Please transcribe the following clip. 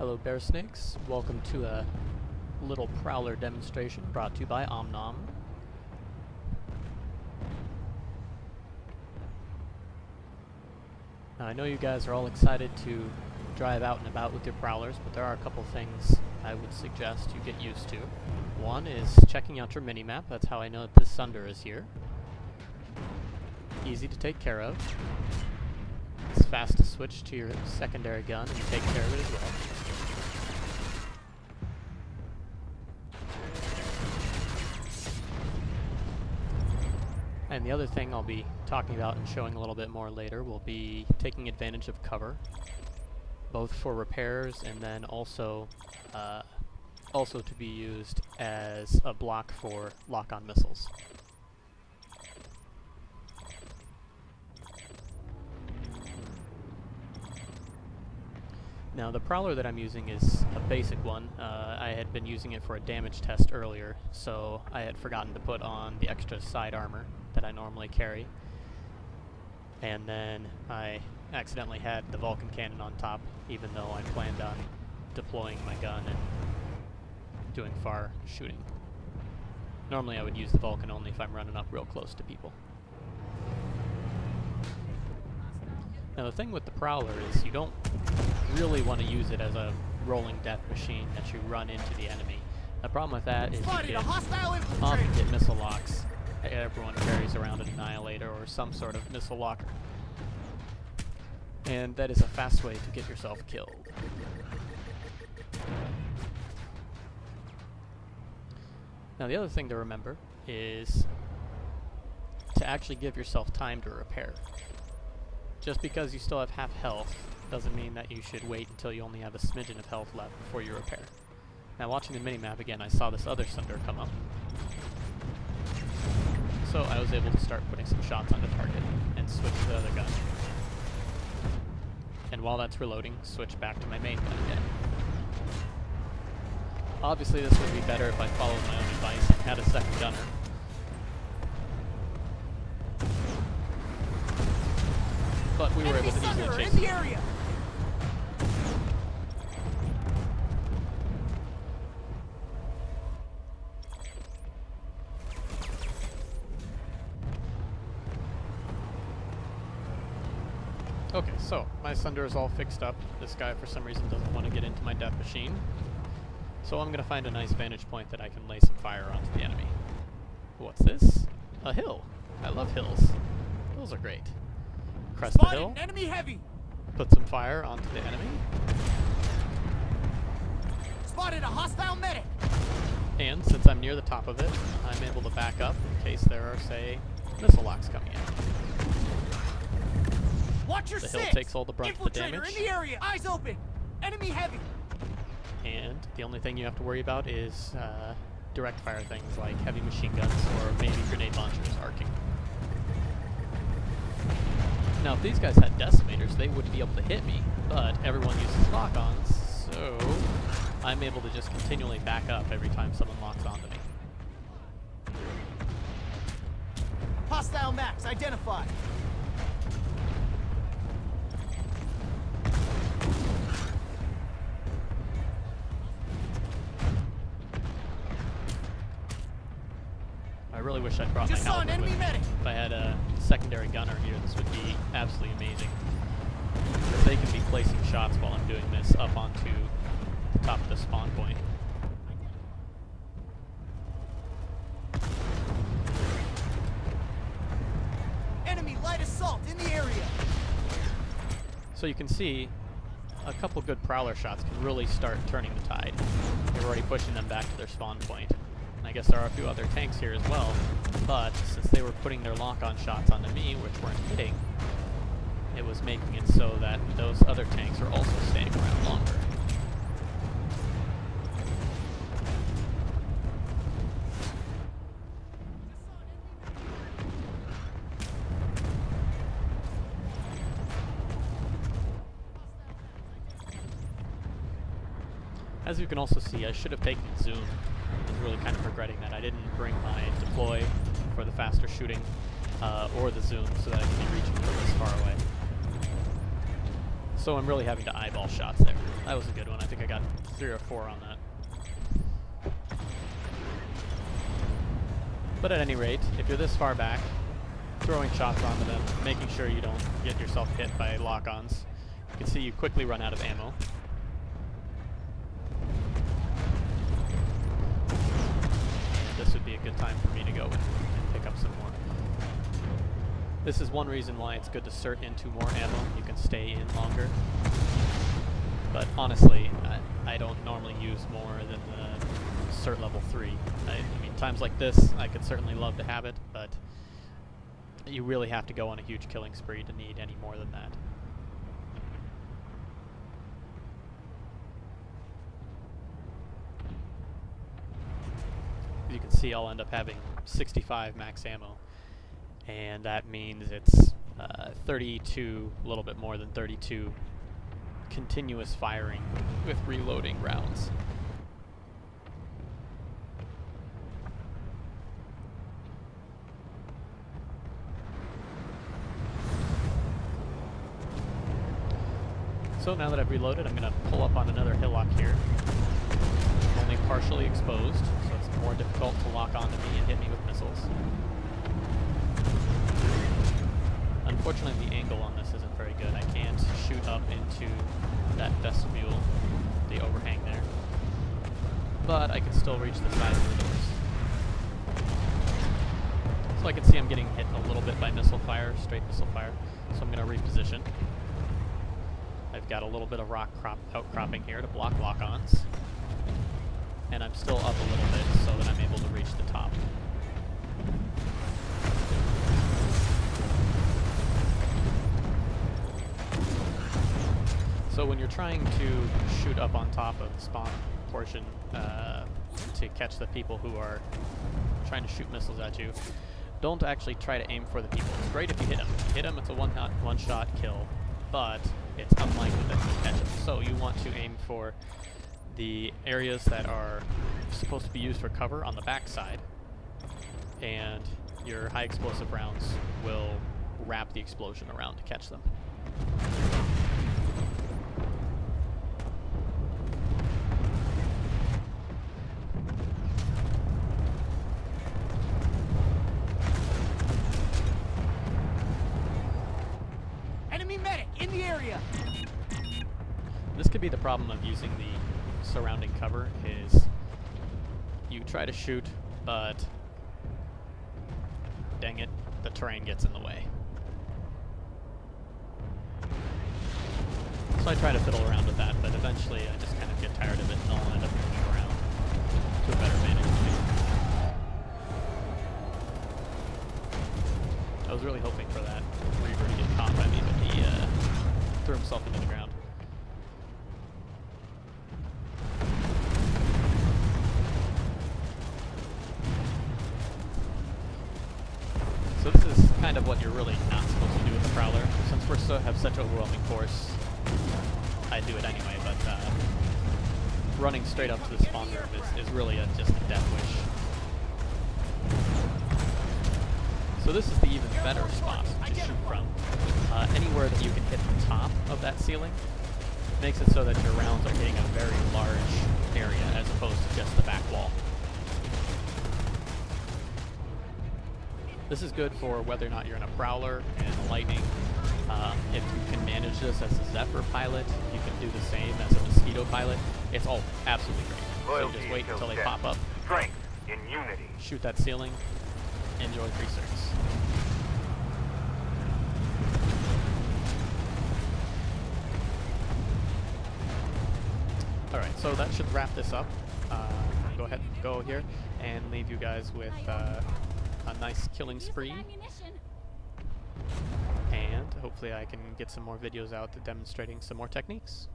Hello Bearsnakes, welcome to a little Prowler demonstration brought to you by Omnom. Now I know you guys are all excited to drive out and about with your Prowlers, but there are a couple things I would suggest you get used to. One is checking out your minimap. That's how I know that this Sunder is here. Easy to take care of. It's fast to switch to your secondary gun and take care of it as well. And the other thing I'll be talking about and showing a little bit more later will be taking advantage of cover, both for repairs and then also to be used as a block for lock-on missiles. Now the Prowler that I'm using is a basic one. I had been using it for a damage test earlier, so I had forgotten to put on the extra side armor that I normally carry. And then I accidentally had the Vulcan cannon on top, even though I planned on deploying my gun and doing far shooting. Normally I would use the Vulcan only if I'm running up real close to people. Now the thing with the Prowler is you don't really want to use it as a rolling death machine that you run into the enemy. The problem with that is you can often get missile locks. Everyone carries around an Annihilator or some sort of missile locker. And that is a fast way to get yourself killed. Now the other thing to remember is to actually give yourself time to repair. Just because you still have half health doesn't mean that you should wait until you only have a smidgen of health left before you repair. Now watching the minimap again, I saw this other Sunder come up. So I was able to start putting some shots on the target and switch to the other gun. And while that's reloading, switch back to my main gun again. Obviously this would be better if I followed my own advice and had a second gunner. But we were able to easily chase him. Okay, so my Sunder is all fixed up. This guy for some reason doesn't want to get into my death machine. So I'm going to find a nice vantage point that I can lay some fire onto the enemy. What's this? A hill. I love hills. Hills are great. Crest the hill. Enemy heavy. Put some fire onto the enemy. Spotted a hostile medic. And since I'm near the top of it, I'm able to back up in case there are, say, missile locks coming in. Watch your The hill six. takes all the brunt of the damage. In the area. Eyes open. Enemy heavy. And the only thing you have to worry about is direct fire things like heavy machine guns or maybe grenade launchers arcing. Now if these guys had decimators, they wouldn't be able to hit me, but everyone uses lock-ons, so I'm able to just continually back up every time someone locks onto me. Hostile max identified. I really wish I'd brought my helmet with me. If I had a secondary gunner here, this would be absolutely amazing. Because they can be placing shots while I'm doing this up onto the top of the spawn point. Enemy light assault in the area. So you can see a couple good Prowler shots can really start turning the tide. You're already pushing them back to their spawn point. And I guess there are a few other tanks here as well, but since they were putting their lock-on shots onto me, which weren't hitting, it was making it so that those other tanks are also staying around longer. As you can also see, I should have taken zoom. I was really kind of regretting that. I didn't bring my deploy for the faster shooting or the zoom so that I can be reaching from this far away. So So I'm really having to eyeball shots there. That was a good one. I think I got 3 or 4 on that. But at any rate, if you're this far back, throwing shots onto them, making sure you don't get yourself hit by lock-ons. You can see you quickly run out of ammo. And this would be a good time for me to go and pick up some more. This is one reason why it's good to cert into more ammo. You can stay in longer. But honestly, I don't normally use more than the cert level 3. I mean, times like this, I could certainly love to have it, but you really have to go on a huge killing spree to need any more than that. You can see I'll end up having 65 max ammo, and that means it's 32, a little bit more than 32 continuous firing with reloading rounds. So now that I've reloaded, I'm going to pull up on another hillock here. I'm only partially exposed, so it's more difficult to lock onto me and hit me with missiles. Unfortunately, the angle on this isn't very good. I can't shoot up into that vestibule, the overhang there. But I can still reach the sides of the doors. So I can see I'm getting hit a little bit by missile fire, straight missile fire. So I'm going to reposition. I've got a little bit of rock outcropping here to block lock-ons. And I'm still up a little bit so that I'm able to reach the top. So when you're trying to shoot up on top of the spawn portion to catch the people who are trying to shoot missiles at you, don't actually try to aim for the people. It's great if you hit them. If you hit them, it's a one-shot kill, but it's unlikely that you'll catch them. So you want to aim for the areas that are supposed to be used for cover on the back side, and your high explosive rounds will wrap the explosion around to catch them. Enemy medic in the area. This could be the problem of using the surrounding cover, is you try to shoot, but dang it, the terrain gets in the way. So I try to fiddle around with that, but eventually I just kind of get tired of it and I'll end up moving around to a better vantage point. I was really hoping for that Reaver to get caught by me, but he threw himself into the ground. So this is kind of what you're really not supposed to do with the Prowler. Since we have such overwhelming force, I do it anyway, but running straight up to the spawn room is really just a death wish. So this is the even better spot to shoot from. Anywhere that you can hit the top of that ceiling makes it so that your rounds are hitting a very large area as opposed to just the back wall. This is good for whether or not you're in a Prowler and a Lightning. If you can manage this as a Zephyr pilot, you can do the same as a Mosquito pilot. It's all absolutely great. So just wait until they pop up. Strength in unity. Shoot that ceiling. Enjoy free certs. Alright, so that should wrap this up. Go ahead and go here and leave you guys with a nice killing spree. And hopefully I can get some more videos out demonstrating some more techniques.